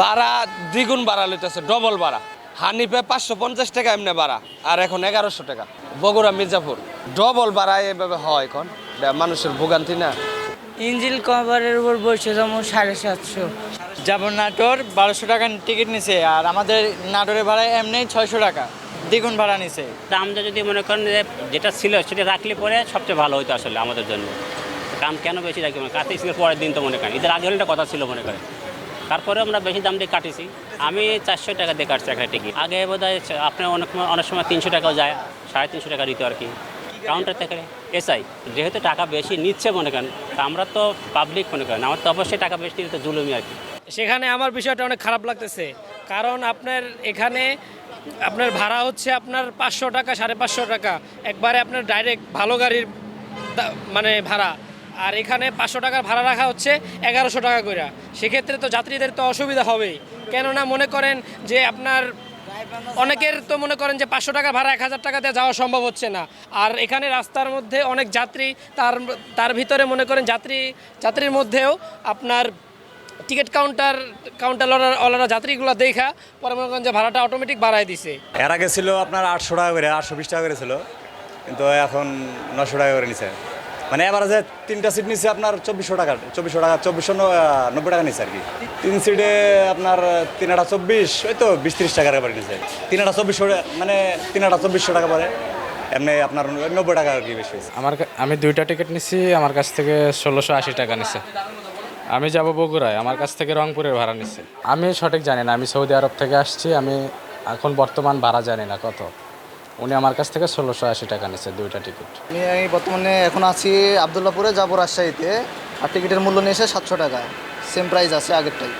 ভাড়া দ্বিগুণ ভাড়া লইতেছে, ডবল ভাড়া। হানিফে 550 টাকা এমনি ভাড়া, আর এখন 1100 টাকা। বগুড়া মির্জাপুর ডবল ভাড়া এভাবে হয় এখন, মানুষের ভোগান্তি না। ইঞ্জিল কভারের উপর বসে যেমন 750। যাবো নাটোর 1200 টাকা টিকিট নিছে, আর আমাদের নাটোরের ভাড়া এমনি 600 টাকা, দ্বিগুণ ভাড়া নিছে। দামটা যদি মনে করেন যে যেটা ছিল সেটা রাখলে পরে সবচেয়ে ভালো হতো আসলে আমাদের জন্য। দাম কেন বেশি রাখি, কার্তিক সিংহের পরের দিন তো মনে করেন, ঈদের আগে হলে একটা কথা ছিল মনে করেন, তারপরে আমরা বেশি দাম দিয়ে কাটিছি। আমি 400 টাকা দিয়ে কাটছি একটা টিকিট। আগে বোধ হয় আপনার অনেক সময় 300 টাকাও যায়, 350 টাকা দিত আর কি কাউন্টার থেকে। এসআই যেহেতু টাকা বেশি নিচ্ছে মনে করেন, তা আমরা তো পাবলিক মনে করেন, আমার তো অবশ্যই টাকা বেশি দিতে জুলুমি আর কি। সেখানে আমার বিষয়টা অনেক খারাপ লাগতেছে, কারণ আপনার এখানে আপনার ভাড়া হচ্ছে আপনার 500 টাকা, 550 টাকা একবারে আপনার ডাইরেক্ট ভালো গাড়ির মানে ভাড়া, আর এখানে 500 টাকার ভাড়া রাখা হচ্ছে 1100 টাকা করে। সেক্ষেত্রে তো যাত্রীদের তো অসুবিধা হবেই, কেননা মনে করেন যে আপনার অনেকের তো মনে করেন যে 500 টাকা ভাড়া 1000 টাকা দিয়ে যাওয়া সম্ভব হচ্ছে না। আর এখানে রাস্তার মধ্যে অনেক যাত্রী, তার ভিতরে মনে করেন যাত্রীর মধ্যেও আপনার টিকিট কাউন্টারওয়ালারা যাত্রীগুলো দেখা পরে মনে করেন যে ভাড়াটা অটোমেটিক বাড়ায় দিছে। এর আগে ছিল আপনার 800 টাকা করে, 820 টাকা করে ছিল, কিন্তু এখন 900 টাকা করে নিছে। মানে এবারে 3টা সিট নিচ্ছে আপনার 2400 টাকা, 2490 টাকা নিচ্ছে আর কি। 3 সিটে আপনার 3টা 24, ওই তো 20-30 টাকার করে নিচ্ছে। 3টা 2400, মানে 3টা 2400 টাকা পরে, এমনি আপনার 90 টাকা আর কি বেশি হয়েছে। আমি 2টা টিকিট নিচ্ছি, আমার কাছ থেকে 1680 টাকা নিচ্ছে। আমি যাব বগুড়ায়, আমার কাছ থেকে রংপুরের ভাড়া নিচ্ছে। আমি সঠিক জানি না, আমি সৌদি আরব থেকে আসছি, আমি এখন বর্তমান ভাড়া জানি না কত। উনি আমার কাছ থেকে 1680 টাকা নিচ্ছে 2টা টিকিট। আমি বর্তমানে এখন আছি আবদুল্লাপুরে, যাবো রাজশাহীতে, আর টিকিটের মূল্য নিয়েছে 700 টাকা, সেম প্রাইস আছে আগেরটাই।